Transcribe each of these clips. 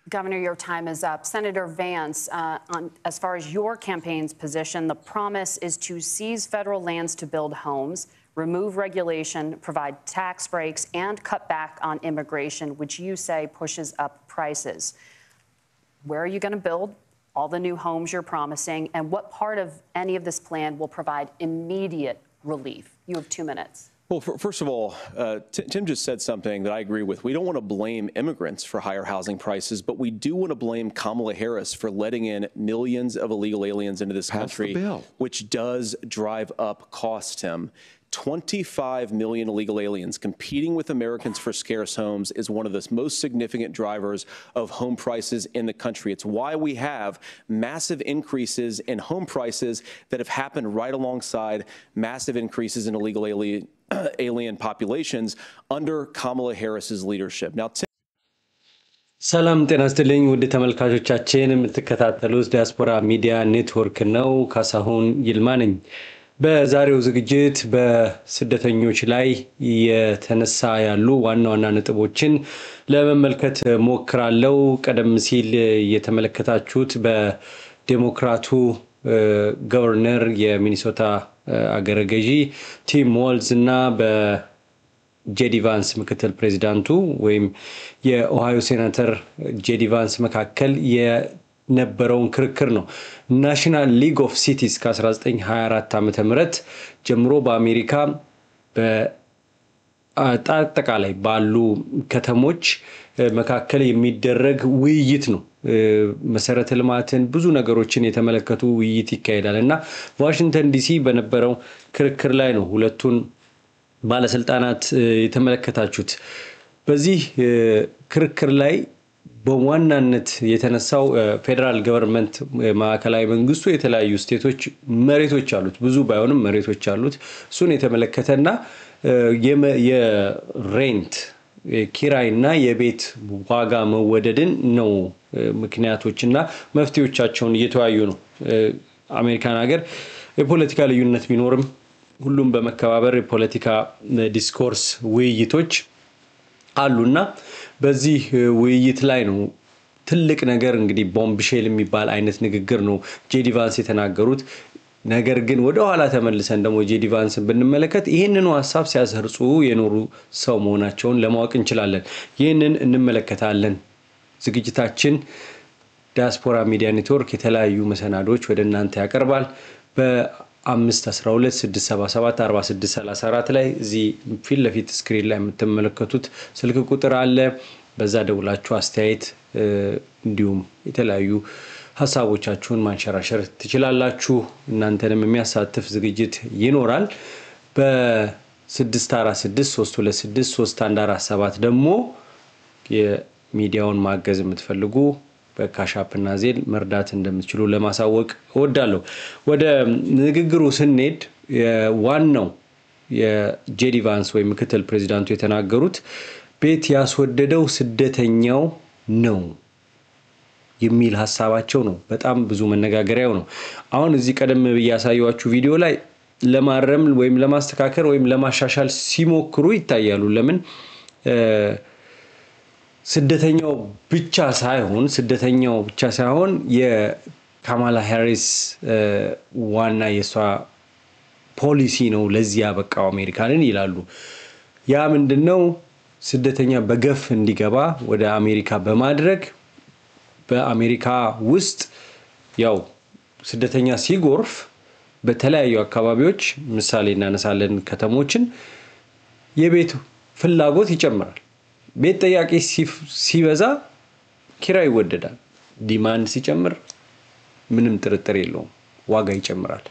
Governor, your time is up. Senator Vance, as far as your campaign's position, the promise is to seize federal lands to build homes, remove regulation, provide tax breaks, and cut back on immigration, which you say pushes up prices. Where are you going to build all the new homes you're promising, and what part of any of this plan will provide immediate relief? You have 2 minutes. Well, first of all, Tim just said something that I agree with. We don't want to blame immigrants for higher housing prices, but we do want to blame Kamala Harris for letting in millions of illegal aliens into this country, which does drive up costs, Tim. 25 million illegal aliens competing with Americans for scarce homes is one of the most significant drivers of home prices in the country. It's why we have massive increases in home prices that have happened right alongside massive increases in illegal alien populations under Kamala Harris's leadership. Now, ሰላም ጤና ይስጥልኝ ውድ ተመልካቾቻችን የምትከታተሉት ዲያስፖራ ሚዲያ ኔትወርክ ነው። ካሳሁን ይልማ ነኝ። በዛሬው ዝግጅት በስደተኞች ላይ የተነሳ ያሉ ዋና ዋና ነጥቦችን ለመመልከት ሞክራለሁ። ቀደም ሲል የተመለከታችሁት በዴሞክራቱ ገቨርነር የሚኒሶታ አገረ ገዢ ቲም ዋልዝ እና በጄዲ ቫንስ ምክትል ፕሬዚዳንቱ ወይም የኦሃዮ ሴናተር ጄዲ ቫንስ መካከል የነበረውን ክርክር ነው። ናሽናል ሊግ ኦፍ ሲቲስ ከ1924 ዓመተ ምህረት ጀምሮ በአሜሪካ በአጠቃላይ ባሉ ከተሞች መካከል የሚደረግ ውይይት ነው። መሰረተ ልማትን ብዙ ነገሮችን የተመለከቱ ውይይት ይካሄዳልና ዋሽንግተን ዲሲ በነበረው ክርክር ላይ ነው ሁለቱን ባለስልጣናት የተመለከታችሁት። በዚህ ክርክር ላይ በዋናነት የተነሳው ፌደራል ገቨርንመንት ማዕከላዊ መንግስቱ የተለያዩ ስቴቶች መሬቶች አሉት፣ ብዙ ባይሆንም መሬቶች አሉት። እሱን የተመለከተና የሬንት ኪራይና የቤት ዋጋ መወደድን ነው ምክንያቶችና መፍትሄዎቻቸውን እየተወያዩ ነው። አሜሪካን ሀገር የፖለቲካ ልዩነት ቢኖርም ሁሉም በመከባበር የፖለቲካ ዲስኮርስ ውይይቶች አሉና በዚህ ውይይት ላይ ነው ትልቅ ነገር እንግዲህ ቦምብሼል የሚባል አይነት ንግግር ነው ጄዲ ቫንስ የተናገሩት። ነገር ግን ወደ ኋላ ተመልሰን ደግሞ ጄዲ ቫንስን ብንመለከት ይሄንኑ ሐሳብ ሲያሰርጹ የኖሩ ሰው መሆናቸውን ለማወቅ እንችላለን። ይሄንን እንመለከታለን። ዝግጅታችን ዲያስፖራ ሚዲያ ኔትወርክ የተለያዩ መሰናዶች ወደ እናንተ ያቀርባል። በ512 677 4634 ላይ እዚህ ፊት ለፊት ስክሪን ላይ የምትመለከቱት ስልክ ቁጥር አለ። በዛ ደውላችሁ አስተያየት እንዲሁም የተለያዩ ሐሳቦቻችሁን ማንሸራሸር ትችላላችሁ። እናንተንም የሚያሳትፍ ዝግጅት ይኖራል። በ646 326 3147 ደግሞ የሚዲያውን ማገዝ የምትፈልጉ በካሻፕና ዜል መርዳት እንደምትችሉ ለማሳወቅ እወዳለሁ። ወደ ንግግሩ ስንሄድ ዋናው የጄዲ ቫንስ ወይ ምክትል ፕሬዚዳንቱ የተናገሩት ቤት ያስወደደው ስደተኛው ነው የሚል ሐሳባቸው ነው። በጣም ብዙ መነጋገሪያው ነው። አሁን እዚህ ቀደም ያሳየዋችሁ ቪዲዮ ላይ ለማረም ወይም ለማስተካከል ወይም ለማሻሻል ሲሞክሩ ይታያሉ። ለምን ስደተኛው ብቻ ሳይሆን የካማላ ሃሪስ ዋና የሷ ፖሊሲ ነው ለዚህ ያበቃው አሜሪካንን ይላሉ። ያ ምንድነው? ስደተኛ በገፍ እንዲገባ ወደ አሜሪካ በማድረግ በአሜሪካ ውስጥ ያው ስደተኛ ሲጎርፍ በተለያዩ አካባቢዎች ምሳሌ እናነሳለን ከተሞችን የቤት ፍላጎት ይጨምራል። ቤት ጠያቂ ሲበዛ ኪራይ ይወደዳል። ዲማንድ ሲጨምር ምንም ጥርጥር የለውም ዋጋ ይጨምራል።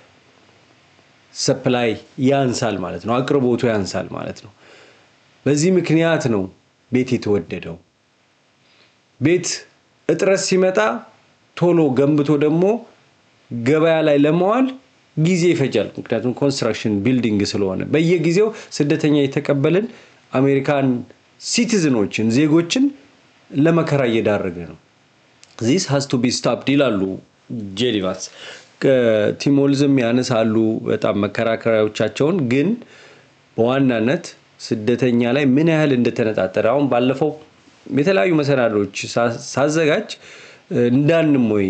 ሰፕላይ ያንሳል ማለት ነው፣ አቅርቦቱ ያንሳል ማለት ነው። በዚህ ምክንያት ነው ቤት የተወደደው። ቤት እጥረት ሲመጣ ቶሎ ገንብቶ ደግሞ ገበያ ላይ ለማዋል ጊዜ ይፈጃል። ምክንያቱም ኮንስትራክሽን ቢልዲንግ ስለሆነ በየጊዜው ስደተኛ የተቀበልን አሜሪካን ሲቲዝኖችን ዜጎችን ለመከራ እየዳረገ ነው። this has to be stopped ይላሉ ጄዲ ቫንስ። ቲም ዋልዝም ያነሳሉ በጣም መከራከሪያዎቻቸውን። ግን በዋናነት ስደተኛ ላይ ምን ያህል እንደተነጣጠረ አሁን ባለፈው የተለያዩ መሰናዶች ሳዘጋጅ እንዳንም ወይ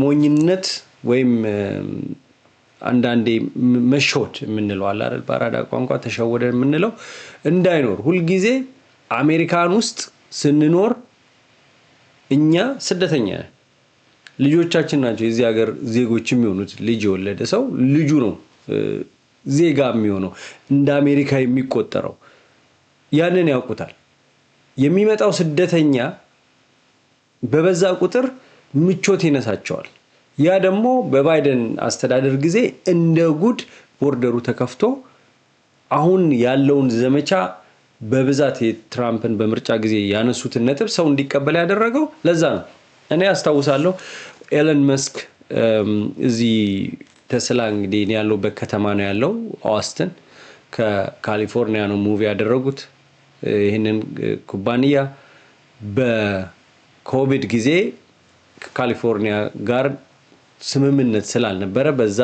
ሞኝነት ወይም አንዳንዴ መሾት የምንለው አለ አይደል ባራዳ ቋንቋ ተሸወደ የምንለው እንዳይኖር ሁሉ ጊዜ አሜሪካን ውስጥ ስንኖር እኛ ስደተኛ ልጆቻችን ናቸው የዚህ ሀገር ዜጎች የሚሆኑት ልጅ የወለደ ሰው ልጁ ነው ዜጋ የሚሆነው እንደ አሜሪካ የሚቆጠረው ያንን ያውቁታል የሚመጣው ስደተኛ በበዛ ቁጥር ምቾት ይነሳቸዋል ያ ደግሞ በባይደን አስተዳደር ጊዜ እንደ ጉድ ቦርደሩ ተከፍቶ አሁን ያለውን ዘመቻ በብዛት የትራምፕን በምርጫ ጊዜ ያነሱትን ነጥብ ሰው እንዲቀበል ያደረገው ለዛ ነው እኔ አስተዋውሳለሁ ኤለን መስክ እዚህ ተስላ እንግዲህ ያለውበት ከተማ ነው ያለው ኦስትን ከካሊፎርኒያ ነው ሙቪ ያደረጉት ይሄንን ኩባንያ በኮቪድ ጊዜ ከካሊፎርኒያ ጋር ስምምነት ስላልነበረ በዛ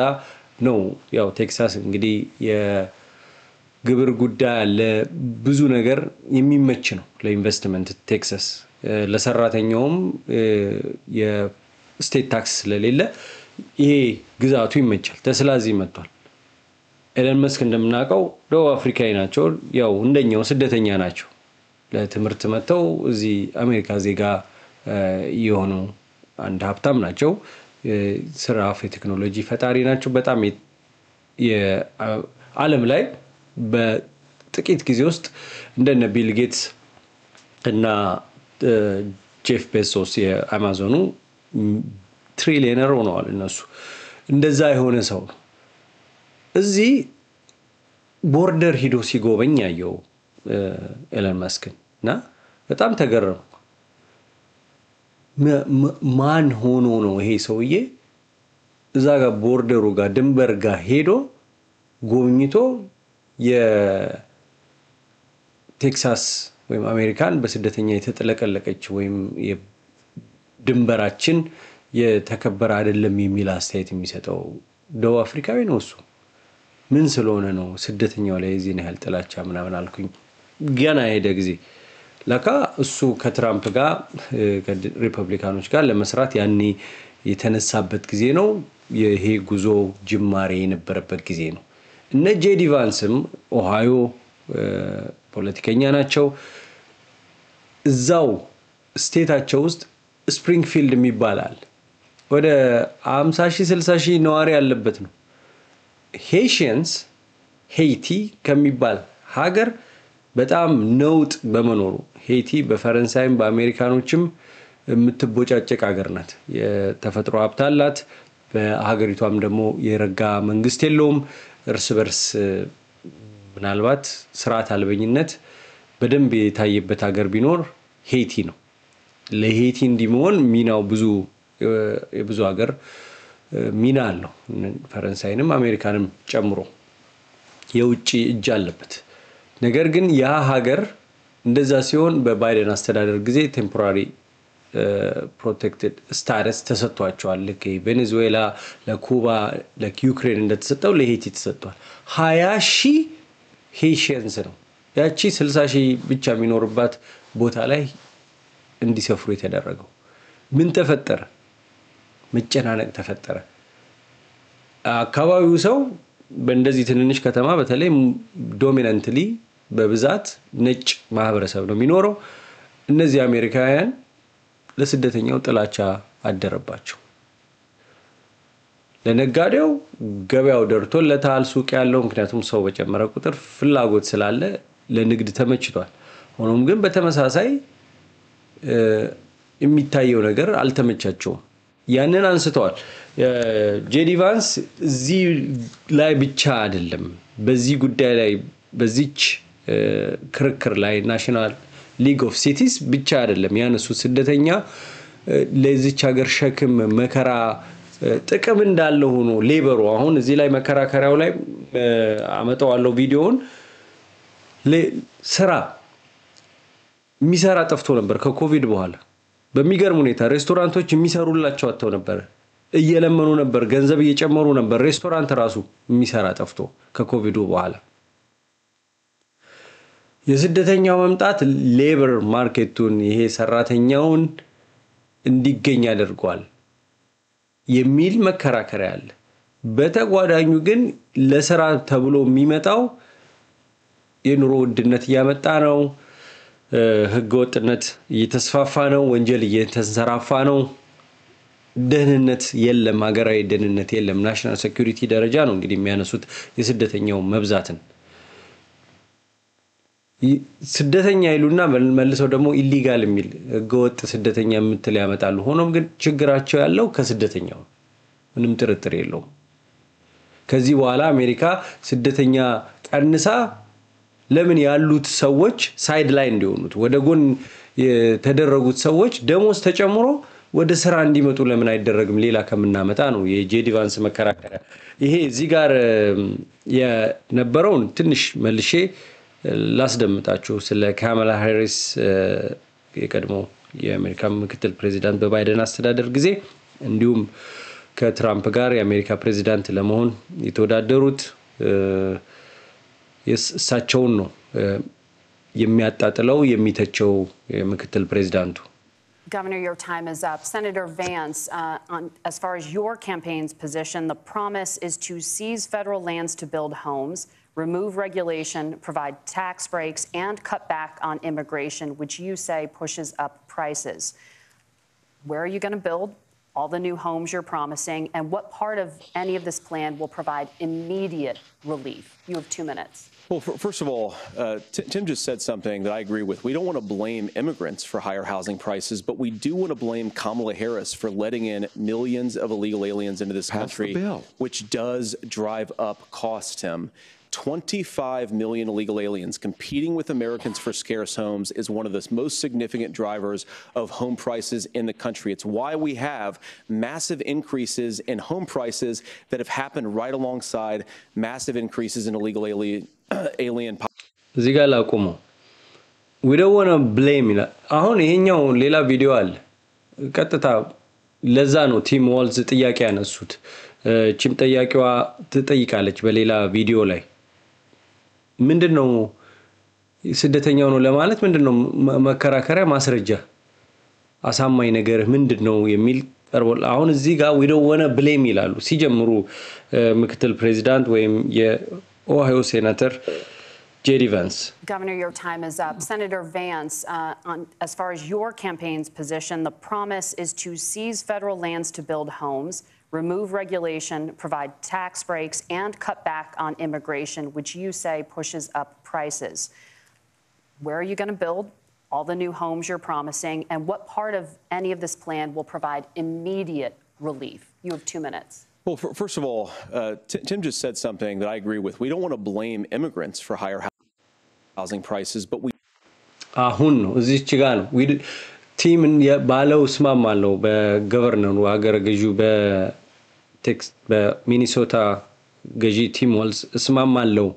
ነው ያው ቴክሳስ እንግዲህ የግብር ጉዳይ አለ ብዙ ነገር የሚመች ነው ለኢንቨስትመንት ቴክሳስ ለሰራተኛውም የስቴት ታክስ ስለሌለ ይሄ ግዛቱ ይመቻል ተስላ እዚህ መጥቷል ኤለን መስክ እንደምናውቀው ደቡብ አፍሪካዊ ናቸው ያው እንደኛው ስደተኛ ናቸው ለትምህርት መጥተው እዚህ አሜሪካ ዜጋ የሆኑ አንድ ሀብታም ናቸው ስራፍ የቴክኖሎጂ ፈጣሪ ናቸው በጣም የዓለም ላይ በጥቂት ጊዜ ውስጥ እንደነ ቢል ጌትስ እና ጄፍ ቤዞስ የአማዞኑ ትሪሊየነር ሆነዋል እነሱ እንደዛ የሆነ ሰው ነው እዚህ ቦርደር ሂዶ ሲጎበኝ ያየው ኤለን መስክን እና በጣም ተገረሙ ማን ሆኖ ነው ይሄ ሰውዬ እዛ ጋር ቦርደሩ ጋር ድንበር ጋር ሄዶ ጎብኝቶ የቴክሳስ ወይም አሜሪካን በስደተኛ የተጠለቀለቀች ወይም ድንበራችን የተከበረ አይደለም የሚል አስተያየት የሚሰጠው ደቡብ አፍሪካዊ ነው እሱ ምን ስለሆነ ነው ስደተኛው ላይ እዚህ ነው ጥላቻ ምናምን አልኩኝ ገና ሄደ ጊዜ ለካ እሱ ከትራምፕ ጋር ከሪፐብሊካኖች ጋር ለመስራት ያኔ የተነሳበት ጊዜ ነው ይሄ ጉዞ ጅማሬ የነበረበት ጊዜ ነው እነ ጄዲ ቫንስም ኦሃዮ ፖለቲከኛ ናቸው እዛው ስቴታቸው ውስጥ ስፕሪንግፊልድ የሚባላል ወደ 50,000 60,000 ነዋሪ ያለበት ነው ሄይሽንስ ሄይቲ ከሚባል ሀገር በጣም ነውጥ በመኖሩ ሄይቲ በፈረንሳይም በአሜሪካኖችም የምትቦጫጨቅ ሀገር ናት የተፈጥሮ ሀብት አላት በሀገሪቷም ደግሞ የረጋ መንግስት የለውም እርስ በርስ ምናልባት ስርዓት አልበኝነት በደንብ የታየበት ሀገር ቢኖር ሄይቲ ነው ለሄይቲ እንዲሆን ሚናው ብዙ የብዙ ሀገር ሚና አለው ፈረንሳይንም አሜሪካንም ጨምሮ የውጪ እጅ አለበት ነገር ግን ያ ሀገር እንደዛ ሲሆን በባይደን አስተዳደር ጊዜ ቴምፖራሪ ፕሮቴክትድ ስታተስ ተሰጥቷቸዋል ለቬኔዙዌላ ለኩባ ለዩክሬን እንደተሰጠው ለሄይቲ ተሰጥቷል 20,000 ሄይሽንስ ነው ያቺ 60,000 ብቻ የሚኖርባት ቦታ ላይ እንዲሰፍሩ የተደረገው ምን ተፈጠረ መጨናነቅ ተፈጠረ አካባቢው ሰው በእንደዚህ ትንንሽ ከተማ በተለይ ዶሚናንትሊ በብዛት ነጭ ማህበረሰብ ነው የሚኖረው እነዚህ አሜሪካውያን ለስደተኛው ጥላቻ አደረባቸው ለነጋዴው ገበያው ደርቶለታል ሱቅ ያለው ምክንያቱም ሰው በጨመረ ቁጥር ፍላጎት ስላለ ለንግድ ተመችቷል ሆኖም ግን በተመሳሳይ የሚታየው ነገር አልተመቻቸውም ያንን አንስተዋል ጄዲ ቫንስ እዚህ ላይ ብቻ አይደለም በዚህ ጉዳይ ላይ በዚች ክርክር ላይ ናሽናል ሊግ ኦፍ ሲቲስ ብቻ አይደለም ያነሱት ስደተኛ ለዚች ሀገር ሸክም መከራ ጥቅም እንዳለው ሆኖ ሌበሩ አሁን እዚህ ላይ መከራከሪያው ላይ አመጣዋለሁ ቪዲዮውን ስራ የሚሰራ ጠፍቶ ነበር ከኮቪድ በኋላ በሚገርም ሁኔታ ሬስቶራንቶች የሚሰሩላቸው አጥተው ነበር እየለመኑ ነበር ገንዘብ እየጨመሩ ነበር ሬስቶራንት ራሱ የሚሰራ ጠፍቶ ከኮቪዱ በኋላ የስደተኛው መምጣት ሌበር ማርኬቱን ይሄ ሰራተኛውን እንዲገኝ ያደርጓል የሚል መከራከሪያ አለ በተጓዳኙ ግን ለሥራ ተብሎ የሚመጣው የኑሮ ውድነት ያመጣ ነው ህገወጥነት እየተስፋፋ ነው ወንጀል እየተንሰራፋ ነው ደህንነት የለም ሀገራዊ ደህንነት የለም ናሽናል ሴኩሪቲ ደረጃ ነው እንግዲህ የሚያነሱት የስደተኛው መብዛትን ስደተኛ ይሉና መልሰው ደግሞ ኢሊጋል የሚል ህገወጥ ስደተኛ የምትል ያመጣሉ ሆኖም ግን ችግራቸው ያለው ከስደተኛው ምንም ጥርጥር የለውም ከዚህ በኋላ አሜሪካ ስደተኛ ቀንሳ ለምን ያሉት ሰዎች ሳይድ ላይ እንዲሆኑት ወደ ጎን የተደረጉት ሰዎች ደሞዝ ተጨምሮ ወደ ስራ እንዲመጡ ለምን አይደረግም ሌላ ከምናመጣ ነው የጄዲ ቫንስ መከራከሪያ ይሄ እዚህ ጋር የነበረውን ትንሽ መልሼ ላስደምጣችሁ ስለ ካማላ ሃሪስ የቀድሞ የአሜሪካ ምክትል ፕሬዚዳንት በባይደን አስተዳደር ጊዜ እንዲሁም ከትራምፕ ጋር የአሜሪካ ፕሬዚዳንት ለመሆን የተወዳደሩት እሳቸውን ነው የሚያጣጥለው የሚተቸው ምክትል ፕሬዚዳንቱ Governor, your time is up. Senator Vance, as far as your campaign's position, the promise is to seize federal lands to build homes, remove regulation, provide tax breaks, and cut back on immigration, which you say pushes up prices. Where are you going to build all the new homes you're promising, and what part of any of this plan will provide immediate relief? You have 2 minutes. Well, first of all, Tim just said something that I agree with. We don't want to blame immigrants for higher housing prices, but we do want to blame Kamala Harris for letting in millions of illegal aliens into this country, which does drive up costs, Tim. 25 million illegal aliens competing with Americans for scarce homes is one of the most significant drivers of home prices in the country. It's why we have massive increases in home prices that have happened right alongside massive increases in illegal alien እዚህ ጋር ላቁሙ we don't want to blame ይላል አሁን ይሄኛው ሌላ ቪዲዮ አለ ቀጥታ ለዛ ነው ቲም ዋልዝ ጥያቄ ያነሱት ቺም ጥያቄዋ ትጠይቃለች በሌላ ቪዲዮ ላይ ምንድነው ስደተኛው ነው ለማለት ምንድነው መከራከሪያ ማስረጃ አሳማኝ ነገር ምንድነው የሚል ቀርቦል አሁን እዚህ ጋር we don't want to blame ይላሉ ሲጀምሩ ምክትል ፕሬዚዳንት ወይም Ohio Senator J.D. Vance. Governor, your time is up. Senator Vance, as far as your campaign's position, the promise is to seize federal lands to build homes, remove regulation, provide tax breaks, and cut back on immigration, which you say pushes up prices. Where are you going to build all the new homes you're promising, and what part of any of this plan will provide immediate relief? You have 2 minutes. Well, first of all, Tim just said something that I agree with. We don't want to blame immigrants for higher housing prices, but we አሁን እዚች ጋር ነው ቲም ባለው ስማማለው በገቨርነሩ ሀገረ ገዢው በቴክስት በሚኒሶታ ገዢ ቲም ዋልዝ ስማማለው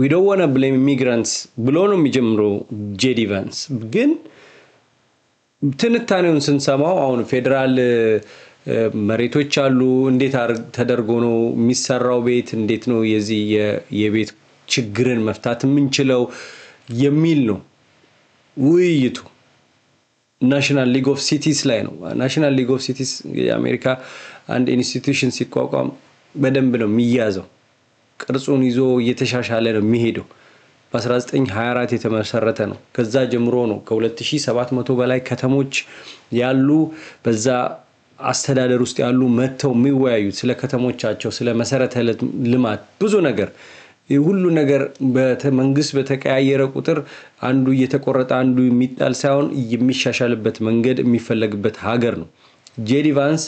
we don't want to blame immigrants ብሎ ነው የሚጀምረው ጄዲ ቫንስ ግን ትንታኔውን ስንሰማው አሁን ፌደራል መሬቶች አሉ እንዴት ተደርጎ ነው የሚሰራው ቤት እንዴት ነው የዚህ የቤት ችግርን መፍታት የምንችለው የሚል ነው ውይይቱ ናሽናል ሊግ ኦፍ ሲቲስ ላይ ነው ናሽናል ሊግ ኦፍ ሲቲስ የአሜሪካ አንድ ኢንስቲትዩሽን ሲቋቋም በደንብ ነው የሚያዘው ቅርጹን ይዞ እየተሻሻለ ነው የሚሄደው በ1924 የተመሰረተ ነው ከዛ ጀምሮ ነው ከ2700 በላይ ከተሞች ያሉ በዛ አስተዳደር ውስጥ ያሉ መተው የሚወያዩት ስለ ከተሞቻቸው ስለ መሰረተ ልማት ብዙ ነገር ሁሉ ነገር በመንግስት በተቀያየረ ቁጥር አንዱ እየተቆረጠ አንዱ የሚጣል ሳይሆን የሚሻሻልበት መንገድ የሚፈለግበት ሀገር ነው ጄዲ ቫንስ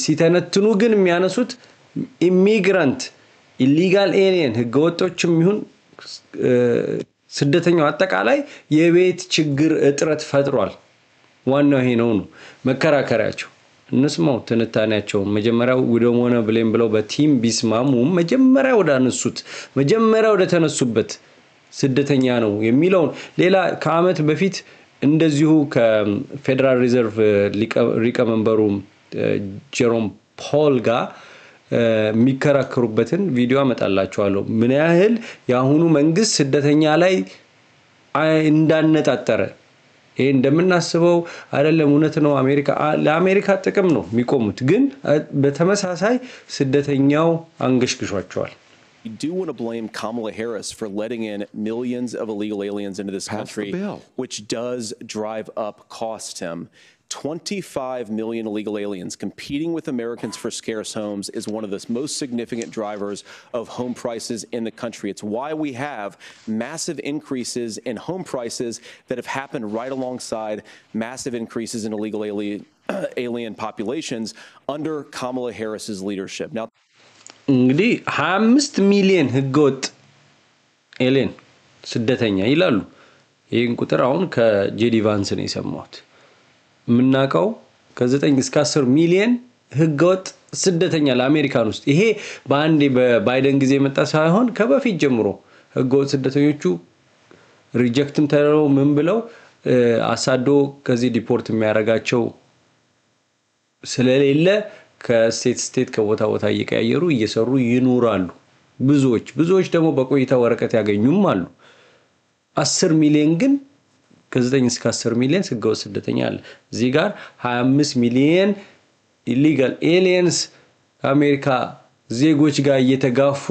ሲተነትኑ ግን የሚያነሱት ኢሚግራንት ኢሊጋል ኤሊየን ህገወጦችም ይሁን ስደተኛው አጠቃላይ የቤት ችግር እጥረት ፈጥሯል ዋናው ይሄ ነው መከራከሪያቸው እንስማው ትንታኔያቸው መጀመሪያው ወደሆነ ብለም ብለው በቲም ቢስማሙ መጀመሪያው ወዳነሱት መጀመሪያው ወደ ተነሱበት ስደተኛ ነው የሚለው ሌላ ከአመት በፊት እንደዚሁ ከፌደራል ሪዘርቭ ሊቀመንበሩ ጄሮም ፖል ጋር የሚከራከሩበትን ቪዲዮ አመጣላችኋለሁ ምን ያህል ያሁኑ መንግስት ስደተኛ ላይ እንዳነጣጠረ ይሄ እንደምናስበው አይደለም እውነት ነው ለአሜሪካ ጥቅም ነው የሚቆሙት ግን በተመሳሳይ ስደተኛው አንገሽግሿቸዋል We do want to blame Kamala Harris for letting in millions of illegal aliens into this country, which does drive up costs, Tim. 25 million illegal aliens competing with Americans for scarce homes is one of the most significant drivers of home prices in the country. It's why we have massive increases in home prices that have happened right alongside massive increases in illegal alien populations under Kamala Harris's leadership. Now, እንግዲህ 25 ሚሊዮን ህገወጥ ኤሊየን ስደተኛ ይላሉ ይሄን ቁጥር አሁን ከጄዲ ቫንስ ነው የሰማሁት ምናቀው ከ9 እስከ 10 ሚሊዮን ህገወጥ ስደተኛ ለአሜሪካን ውስጥ ይሄ በአንዴ በባይደን ጊዜ መጣ ሳይሆን ከበፊት ጀምሮ ህገወጥ ስደተኞቹ ሪጀክትም ተደረው ምን ብለው አሳዶ ከዚህ ዲፖርት የሚያረጋቸው ስለሌለ ከስቴት ከቦታ ቦታ እየቀያየሩ እየሰሩ ይኖራሉ ብዙዎች ደግሞ በቆይታ ወረቀት ያገኙም አሉ 10 ሚሊዮን ግን ከ9 እስከ 10 ሚሊዮን ህገወጥ ስደተኛ አለ እዚህ ጋር 25 ሚሊዮን illegal aliens አሜሪካ ዜጎች ጋር እየተጋፉ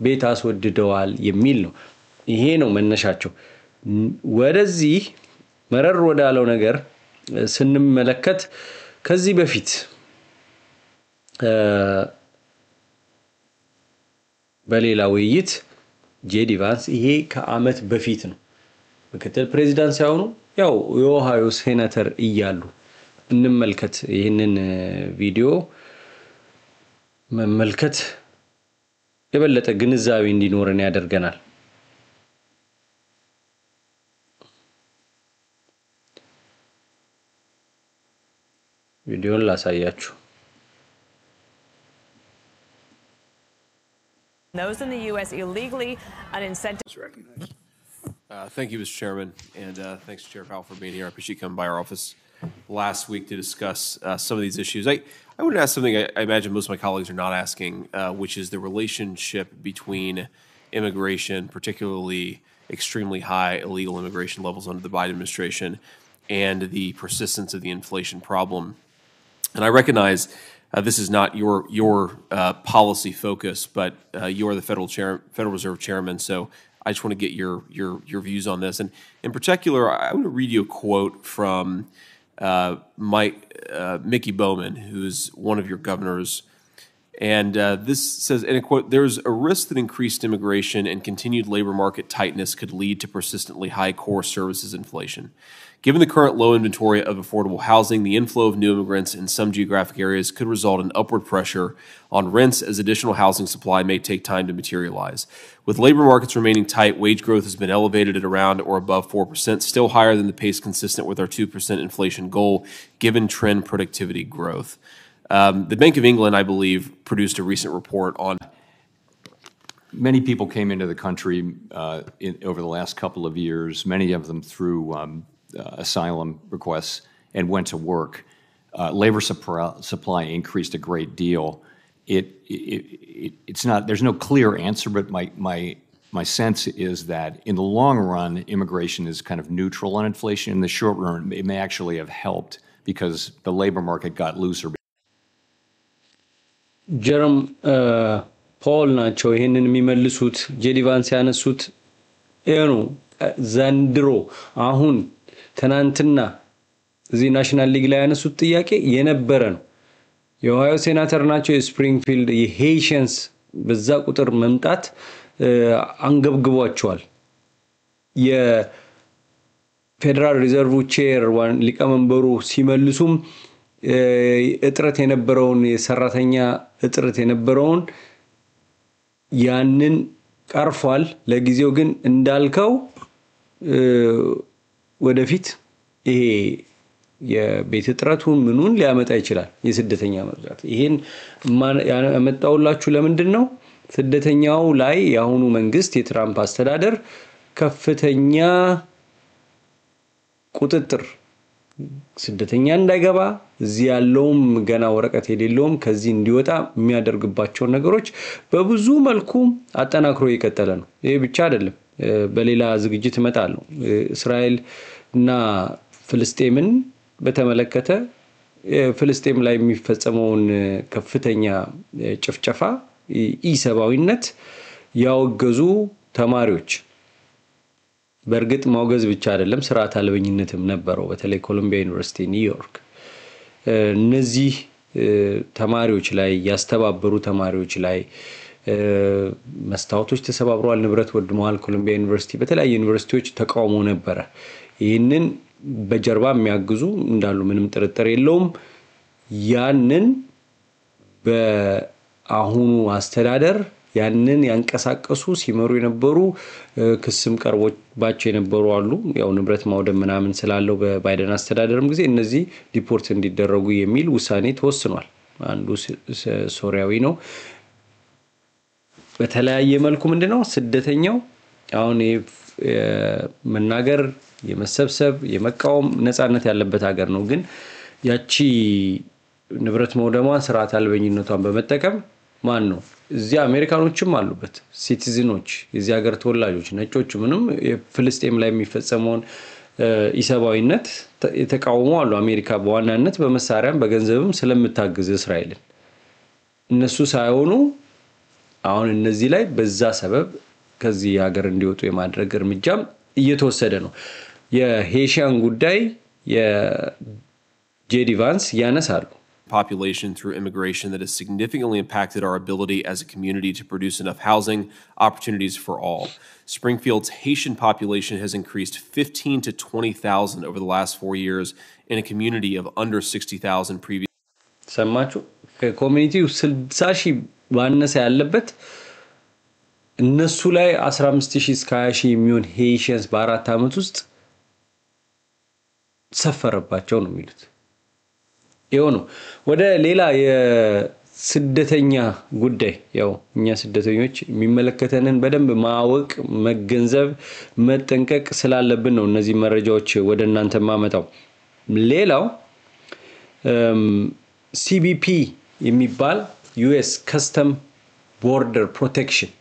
ቤት አስወድደዋል የሚል ነው ይሄ ነው መነሻቸው ወደዚህ መረር ወዳለው ነገር ስንመለከት ከዚህ በፊት በሌላ ውይይት ጄዲ ቫንስ ይሄ ከአመት በፊት ነው ምክትል ፕሬዝዳንት ሳይሆኑ ያው የኦሃዮ ሴኔተር እያሉ እንመልከት ይሄንን ቪዲዮ መመልከት የበለጠ ግንዛቤ እንዲኖረን ያደርገናል ቪዲዮን ላሳያችሁ Those in the U.S. illegally an incentive. Thank you, Mr. Chairman, and thanks to Chair Powell for being here. I appreciate you coming by our office last week to discuss some of these issues. I want to ask something I imagine most of my colleagues are not asking, which is the relationship between immigration, particularly extremely high illegal immigration levels under the Biden administration, and the persistence of the inflation problem. And I recognize this is not your policy focus, but you are the Federal Reserve Chairman. So I just want to get your views on this. And in particular, I want to read you a quote from Mickey Bowman, who's one of your governors. And this says, in a quote, "There's a risk that increased immigration and continued labor market tightness could lead to persistently high core services inflation. Given the current low inventory of affordable housing, the inflow of new immigrants in some geographic areas could result in upward pressure on rents as additional housing supply may take time to materialize. With labor markets remaining tight, wage growth has been elevated at around or above 4%, still higher than the pace consistent with our 2% inflation goal, given trend productivity growth." The Bank of England, I believe, produced a recent report on. Many people came into the country over the last couple of years, many of them through asylum requests, and went to work. Labor supply increased a great deal. It's not. There's no clear answer, but my sense is that in the long run, immigration is kind of neutral on inflation. In the short run, it may actually have helped because the labor market got looser. ጀረም ፖል ናቸው ይሄንን የሚመልሱት ጄዲ ቫንስ ያነሱት ዘንድሮ አሁን ትናንትና እዚህ ናሽናል ሊግ ላይ ያነሱት ጥያቄ የነበረ ነው የኦሃዮ ሴናተር ናቸው የስፕሪንግፊልድ የሄይሽንስ በዛ ቁጥር መምጣት አንገብግቧቸዋል የፌደራል ሪዘርቭ ቼር ሊቀመንበሩ ሲመልሱም እጥረት የነበረውን የሰራተኛ እጥረት የነበረውን ያንን ቀርፏል ለጊዜው ግን እንዳልከው ወደፊት ይሄ የቤት እጥረቱን ምኑን ሊያመጣ ይችላል የስደተኛ መብዛት ይሄን ያመጣውላችሁ ለምንድነው ስደተኛው ላይ ያሁኑ መንግስት የትራምፕ አስተዳደር ከፍተኛ ቁጥጥር ስደተኛ እንዳይገባ እዚህ ያለውም ገና ወረቀት የሌለውም ከዚህ እንዲወጣ የሚያደርግባቸው ነገሮች በብዙ መልኩ አጠናክሮ ይቀጥላል ነው ይሄ ብቻ አይደለም በሌላ ዝግጅት እመጣለሁ እስራኤል እና ፍልስጤምን በተመለከተ ፍልስጤም ላይ የሚፈጸመውን ከፍተኛ ጭፍጨፋ ኢሰባዊነት ያወገዙ ተማሪዎች በርግጥ ማውገዝ ብቻ አይደለም ስርዓት አልበኝነትም ነበረው በተለይ ኮሎምቢያ ዩኒቨርሲቲ ኒውዮርክ እነዚህ ተማሪዎች ላይ ያስተባበሩ ተማሪዎች ላይ መስታወቶች ተሰባብረዋል ንብረት ወድመዋል ኮሎምቢያ ዩኒቨርሲቲ በተለያየ ዩኒቨርሲቲዎች ተቃውሞ ነበር ይህንን በጀርባ የሚያግዙ እንዳሉ ምንም ጥርጥር የለውም ያንን በአሁኑ አስተዳደር ያንን ያንቀሳቀሱ ሲመሩ የነበሩ ክስም ቀርቦባቸው የነበሩ አሉ ያው ንብረት ማውደም ምናምን ስላለው በባይደን አስተዳደርም ጊዜ እነዚህ ዲፖርት እንዲደረጉ የሚል ውሳኔ ተወስኗል አንዱ ሶሪያዊ ነው በተለያየ መልኩ ምንድነው ስደተኛው አሁን መናገር የመሰብሰብ የመቃወም ነፃነት ያለበት ሀገር ነው ግን ያቺ ንብረት መውደሟን ስርዓት አልበኝነቷን በመጠቀም ማን ነው እዚህ አሜሪካኖችም አሉበት ሲቲዝኖች የዚህ ሀገር ተወላጆች ነጮች ምንም ፍልስጤም ላይ የሚፈጸመውን ኢሰባዊነት የተቃውሞ አሉ አሜሪካ በዋናነት በመሳሪያም በገንዘብም ስለምታግዝ እስራኤልን እነሱ ሳይሆኑ አሁን እነዚህ ላይ በዛ ሰበብ ከዚህ ሀገር እንዲወጡ የማድረግ እርምጃም እየተወሰደ ነው የሄሺያን ጉዳይ የጄዲ ቫንስ ያነሳሉ population through immigration that has significantly impacted our ability as a community to produce enough housing opportunities for all. Springfield's Haitian population has increased 15 to 20,000 over the last 4 years in a community of under 60,000 previous. ሰማችሁ ከኮሚኒቲው 60,000 ባነሰ ያለበት እነሱ ላይ 15,000 እስከ 20,000 የሚሆን ሄይሽንስ በአራት አመት ውስጥ ሰፈረባቸው ነው የሚሉት ይሆኑ ወደ ሌላ የስደተኛ ጉዳይ ያው እኛ ስደተኞች የሚመለከተንን በደንብ ማወቅ መገንዘብ መጠንቀቅ ስላለብን ነው እነዚህ መረጃዎች ወደ እናንተ ማመጣው ሌላው CBP የሚባል US Custom Border Protection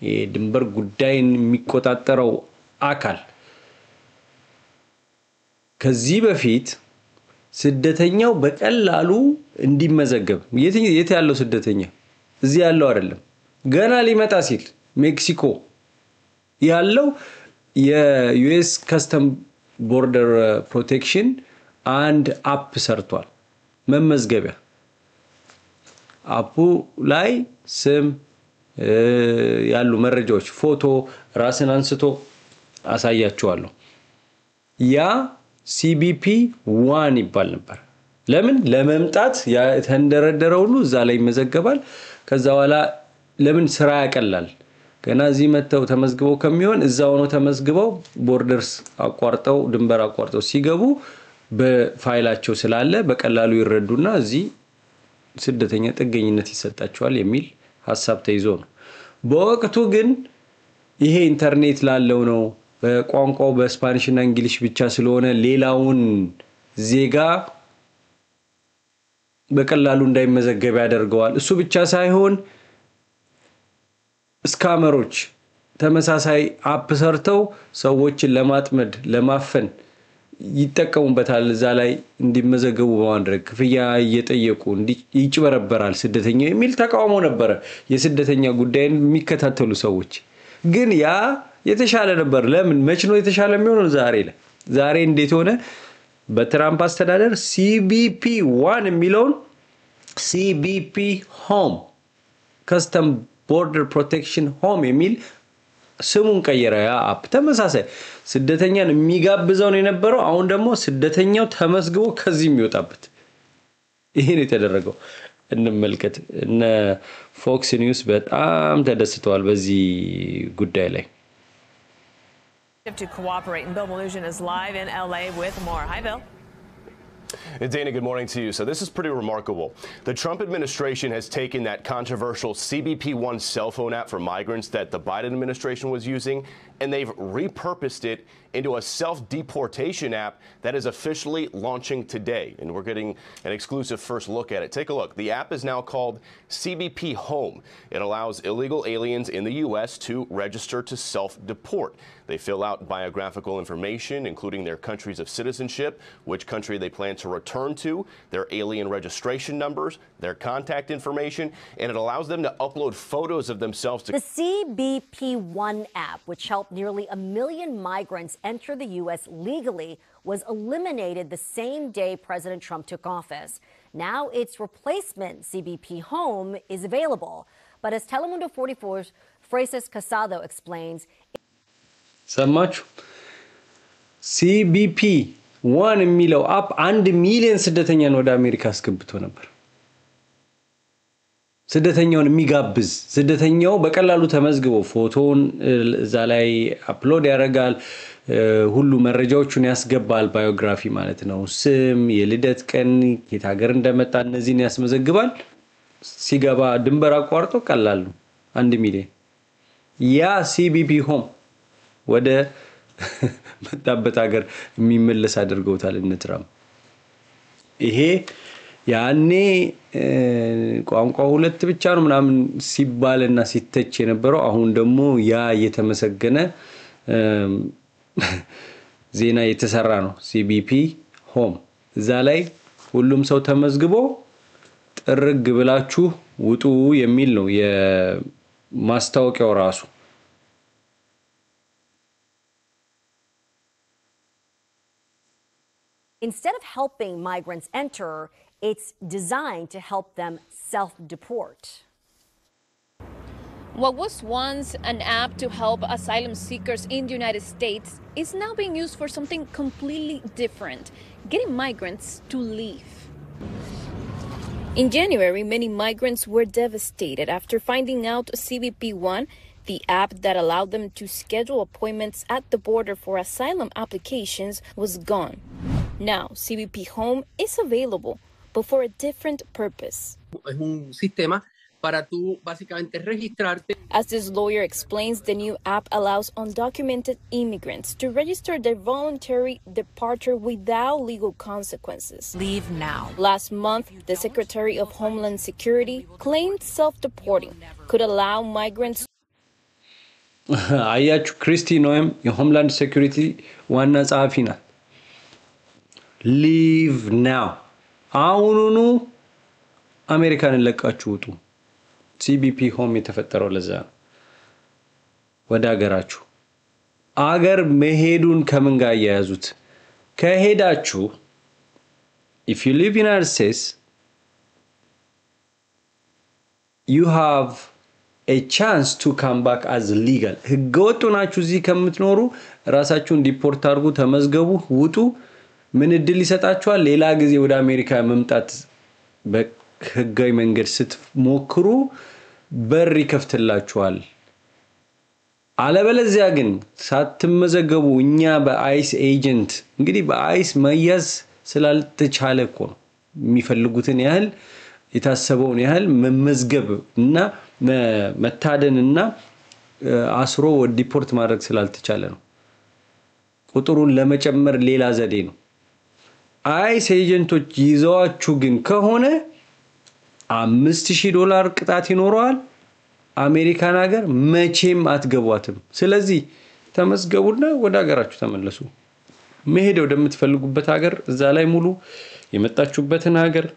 የድንበር ጉዳይን የሚቆጣጠረው አካል ከዚህ በፊት ስደተኛው በቀላሉ እንዲመዘገብ የት ያለው ስደተኛ እዚህ ያለው አይደለም ገና ሊመጣ ሲል ሜክሲኮ ያለው የዩኤስ ከስተም ቦርደር ፕሮቴክሽን አንድ አፕ ሰርቷል መመዝገቢያ አፑ ላይ ስም ያሉ መረጃዎች ፎቶ ራስን አንስቶ አሳያቸዋለሁ ያ CBP 1 ይባል ነበር ለምን ለመምጣት የተንደረደረው ሁሉ እዛ ላይ ይመዘገባል ከዛ በኋላ ለምን ስራ ያቀላል ገና እዚህ መተው ተመዝግበው ከሚሆን እዛው ነው ተመዝግበው ቦርደርስ አቋርጠው ድንበር አቋርጠው ሲገቡ በፋይላቸው ስላለ በቀላሉ ይረዱና እዚህ ስደተኛ ጥገኝነት ይሰጣቸዋል የሚል ሐሳብ ተይዞ ነው በወቅቱ ግን ይሄ ኢንተርኔት ላለው ነው በቋንቋው በስፓኒሽ እና እንግሊሽ ብቻ ስለሆነ ሌላውን ዜጋ በቀላሉ እንዳይመዘገብ ያደርገዋል እሱ ብቻ ሳይሆን ስካመሮች ተመሳሳይ አፕ ሰርተው ሰዎችን ለማጥመድ ለማፈን ይጠቀሙበታል እዛ ላይ እንዲመዘገቡ በማድረግ ክፍያ እየጠየቁ ይጭበረበራል ስደተኛው የሚል ተቃውሞ ነበር የስደተኛ ጉዳይን የሚከታተሉ ሰዎች ግን ያ የተሻለ ነበር ለምን መች ነው የተሻለ የሚሆነው ዛሬ እንዴት ሆነ በትራምፕ አስተዳደር CBP 1 የሚለውን CBP Home Custom Border Protection Home የሚል ስሙን ቀየረ ያ አፕ ተመሳሳይ ስደተኛን የሚጋብዘው ነው የነበረው አሁን ደግሞ ስደተኛው ተመስግቦ ከዚህ የሚወጣበት ይሄን የተደረገው እንመልከት እነ ፎክስ ኒውስ በጣም ተደስተዋል በዚህ ጉዳይ ላይ To cooperate, and Bill Melugin is live in LA with more. Hi, Bill. Dana, good morning to you. So this is pretty remarkable. The Trump administration has taken that controversial CBP-1 cell phone app for migrants that the Biden administration was using, and they've repurposed it into a self-deportation app that is officially launching today. And we're getting an exclusive first look at it. Take a look. The app is now called CBP Home. It allows illegal aliens in the U.S. to register to self-deport. They fill out biographical information, including their countries of citizenship, which country they plan to return to, their alien registration numbers, their contact information, and it allows them to upload photos of themselves to the CBP-1 app, which helped nearly 1 million migrants enter the U.S. legally, was eliminated the same day President Trump took office. Now its replacement, CBP Home, is available. But as Telemundo 44's Francis Casado explains, ሰማችሁ CBP 1 የሚለው አፕ 1 ሚሊዮን ስደተኛን ወደ አሜሪካ አስገብቶ ነበር ስደተኛውን የሚጋብዝ ስደተኛው በቀላሉ ተመዝግቦ ፎቶውን እዛ ላይ አፕሎድ ያደርጋል ሁሉ መረጃዎቹን ያስገባል ባዮግራፊ ማለት ነው ስም የልደት ቀን የት ሀገር እንደመጣ እነዚህን ያስመዘግባል ሲገባ ድንበር አቋርጦ ቀላል ነው 1 ሚሊዮን ያ CBP Home ወደ መጣበት ሀገር የሚመለስ አድርገውታል እነ ትራምፕ ይሄ ያኔ ቋንቋ ሁለት ብቻ ነው ምናምን ሲባልና ሲተች የነበረው አሁን ደግሞ ያ እየተመሰገነ ዜና የተሰራ ነው CBP Home እዛ ላይ ሁሉም ሰው ተመዝግቦ ጥርግ ብላችሁ ውጡ የሚል ነው የማስታወቂያው ራሱ instead of helping migrants enter, it's designed to help them self-deport. What was once an app to help asylum seekers in the United States is now being used for something completely different, getting migrants to leave. In January, many migrants were devastated after finding out CBP-1, the app that allowed them to schedule appointments at the border for asylum applications, was gone. Now, CBP Home is available, but for a different purpose. Es un sistema para tú básicamente registrarte. As this lawyer explains, the new app allows undocumented immigrants to register their voluntary departure without legal consequences. Leave now. Last month, the Secretary of Homeland Security claimed self-deporting could allow migrants. አያችሁ ክሪስቲ ኖኤም የሆምላንድ ሴኩሪቲ ዋና ጸሐፊ ናት leave now አሁኑኑ አሜሪካንን ለቃችሁ ውጡ CBP Home የተፈጠረው ለዛ ወደ ሀገራችሁ አገር መሄዱን ከምን ጋር ያያዙት ከሄዳችሁ if you live in the United States you have a chance to come back as legal ህገወጥ ናችሁ እዚህ ከምትኖሩ ራሳችሁን ዲፖርት አድርጉ ተመዝገቡ ውጡ ምን እድል ይሰጣችኋል ሌላ ጊዜ ወደ አሜሪካ መምጣት በህጋዊ መንገድ ስትሞክሩ በር ይከፍትላችኋል አለበለዚያ ግን ሳትመዘገቡ እኛ በአይስ ኤጀንት እንግዲህ በአይስ መያዝ ስላልተቻለ እኮ ነው የሚፈልጉትን ያህል የታሰበውን ያህል መመዝገብ እና መታደንና አስሮ ዲፖርት ማድረግ ስላልተቻለ ነው ቁጥሩን ለመጨመር ሌላ ዘዴ ነው አይስ ኤጀንቶች ይዘዋችሁ ግን ከሆነ $5000 ቅጣት ይኖረዋል አሜሪካን ሀገር መቼም አትገቧትም ስለዚህ ተመዝገቡና ወደ ሀገራችሁ ተመለሱ መሄድ ወደምትፈልጉበት ሀገር እዛ ላይ ሙሉ የመጣችሁበትን ሀገር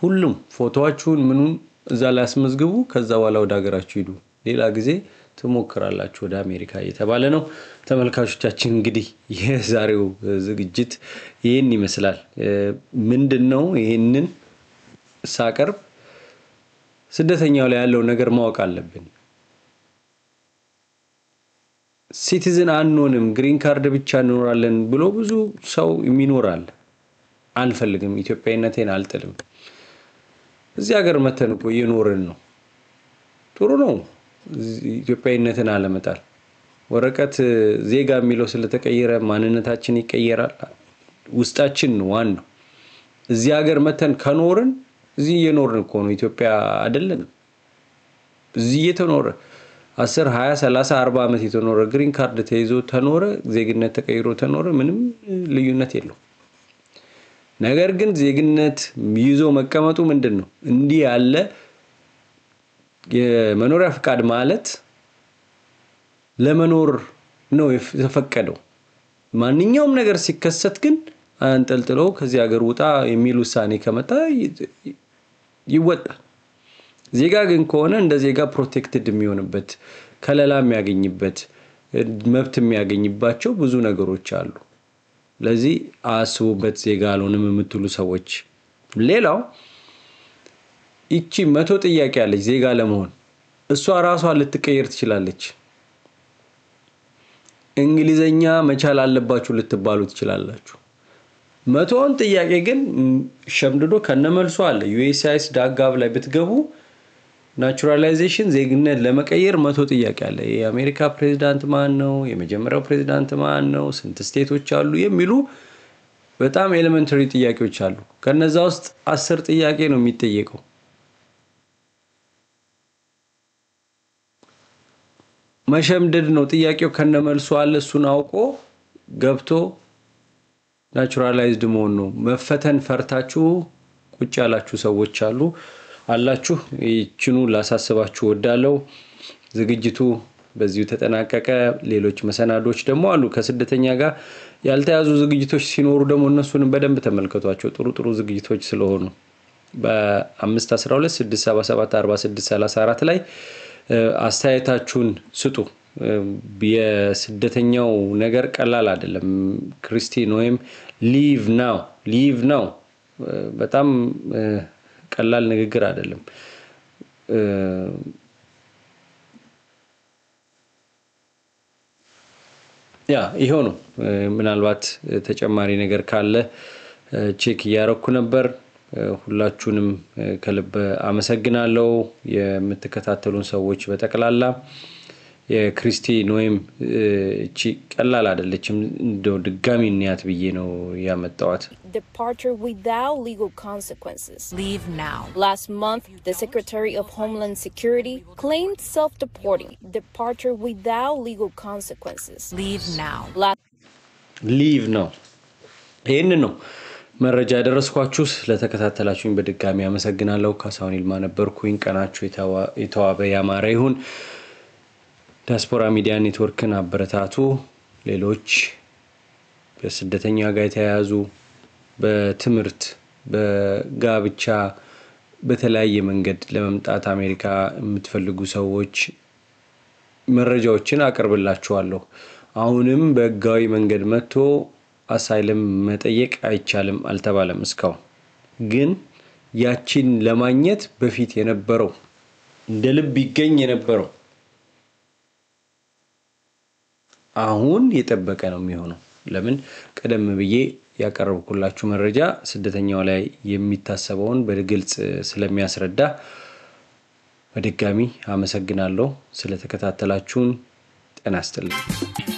ሁሉም ፎቶዋችሁን ምኑን እዛ ላይ አስመዝግቡ ከዛ በኋላ ወደ ሀገራችሁ ሄዱ ሌላ ጊዜ ተሞክራላችሁ ወደ አሜሪካ የተባለ ነው ተመልካቾቻችን እንግዲህ የዛሬው ዝግጅት ይሄን ይመስላል ምንድነው ይሄንን ሳቀርብ ስደተኛው ላይ ያለው ነገር ማወቅ አለብን ሲቲዝን አንሆንም ግሪን ካርድ ብቻ እንኖራለን ብሎ ብዙ ሰው የሚኖራል አልፈልግም ኢትዮጵያዊነቴን አልጥልም እዚህ ሀገር መተን እኮ እየኖርን ነው ጥሩ ነው ኢትዮጵያዊነትን አለመጣል ወረቀት ዜጋ የሚለው ስለተቀየረ ማንነታችን ይቀየራል ውስጣችን ዋን ነው እዚህ ሀገር መተን ከኖርን እዚህ እየኖርን እኮ ነው ኢትዮጵያ አይደለም እዚህ እየተኖረ 10 20 30 40 ዓመት የተኖረ ግሪን ካርድ ተይዞ ተኖረ ዜግነት ተቀይሮ ተኖረ ምንም ልዩነት የለው ነገር ግን ዜግነት ይዞ መቀመጡ ምንድነው እንዲህ ያለ የመኖሪያ ፍቃድ ማለት ለመኖር ነው የተፈቀደው ማንኛውም ነገር ሲከሰት ግን አንጠልጥለው ከዚህ ሀገር ውጣ የሚል ውሳኔ ከመጣ ይወጣል ዜጋ ግን ከሆነ እንደ ዜጋ ፕሮቴክትድ የሚሆንበት ከለላ የሚያገኝበት መብት የሚያገኝባቸው ብዙ ነገሮች አሉ ለዚህ አስቡበት ዜጋ አልሆንም የምትሉ ሰዎች ሌላው እቺ 100 ጥያቄ አለች ዜጋ ለመሆን እሷ ራሷ ልትቀየር ትችላለች እንግሊዘኛ መቻል አለባችሁ ልትባሉ ትችላላችሁ 100ን ጥያቄ ግን ሸምድዶ ከነመልሶ አለ USCIS.gov ላይ ብትገቡ ናቹራላይዜሽን ዜግነት ለመቀየር 100 ጥያቄ አለ የአሜሪካ ፕሬዝዳንት ማን ነው የመጀመሪያው ፕሬዝዳንት ማን ነው ስንት ስቴቶች አሉ የሚሉ በጣም ኤሌመንተሪ ጥያቄዎች አሉ ከነዛ ውስጥ 10 ጥያቄ ነው የሚጠየቀው መሸምደድ ነው ጥያቄው ከነመልሶ አለ እሱን አውቆ ገብቶ ናቹራላይዝድ መሆን ነው መፈተን ፈርታችሁ ቁጭ ያላችሁ ሰዎች አላችሁ ይችኑ ላሳስባችሁ ወዳለው ዝግጅቱ በዚሁ ተጠናቀቀ ሌሎች መሰናዶች ደግሞ አሉ ከስደተኛ ጋር ያልተያዙ ዝግጅቶች ሲኖሩ ደግሞ እነሱንም በደንብ ተመልከቷቸው ጥሩ ዝግጅቶች ስለሆኑ በ512 677 4634 ላይ አስተያየታችሁን ስጡ የስደተኛው ነገር ቀላል አይደለም ክርስቲን ወይም ሊቭ ናው በጣም ቀላል ንግግር አይደለም ይሄው ነው ምናልባት ተጨማሪ ነገር ካለ ቼክ ያረኩ ነበር ሁላችሁንም ከልብ አመሰግናለሁ የምትከታተሉን ሰዎች በተቀላላ የክሪስቲን ወይም እቺ ቀላል አይደለችም እንደው ድጋሚ እንያት ብዬ ነው ያመጣዋት Departure without legal consequences. Leave now. Last month, the Secretary of Homeland Security claimed self-deporting. Departure without legal consequences. Leave now. Leave now. ይሄን ነው መረጃ ያደረስኳችሁ ስለተከታተላችሁኝ በድጋሚ አመሰግናለሁ ካሳሁን ይልማ ነበርኩኝ ቀናችሁ የተዋበ ያማረ ይሁን ዲያስፖራ ሚዲያ ኔትወርክን አበረታቱ ሌሎች በስደተኛ ጋር የተያያዙ በትምርት በጋብቻ በተለያየ መንገድ ለመምጣት አሜሪካ የምትፈልጉ ሰዎች መረጃዎችን አቀርብላችኋለሁ አሁንም በጋዊ መንገድ መጥቶ አሳይለም መጠየቅ አይቻልም አልተባለም እስካሁን ግን ያቺን ለማግኘት በፊት የነበረው እንደልብ ይገኝ የነበረው አሁን የጠበቀ ነው የሚሆነው ለምን ቀደም ብዬ ያቀርብኩላችሁ መረጃ ስደተኛው ላይ የሚታሰበውን በግልጽ ስለሚያስረዳ በድጋሚ አመሰግናለሁ ስለተከታተላችሁን ጤና ይስጥልኝ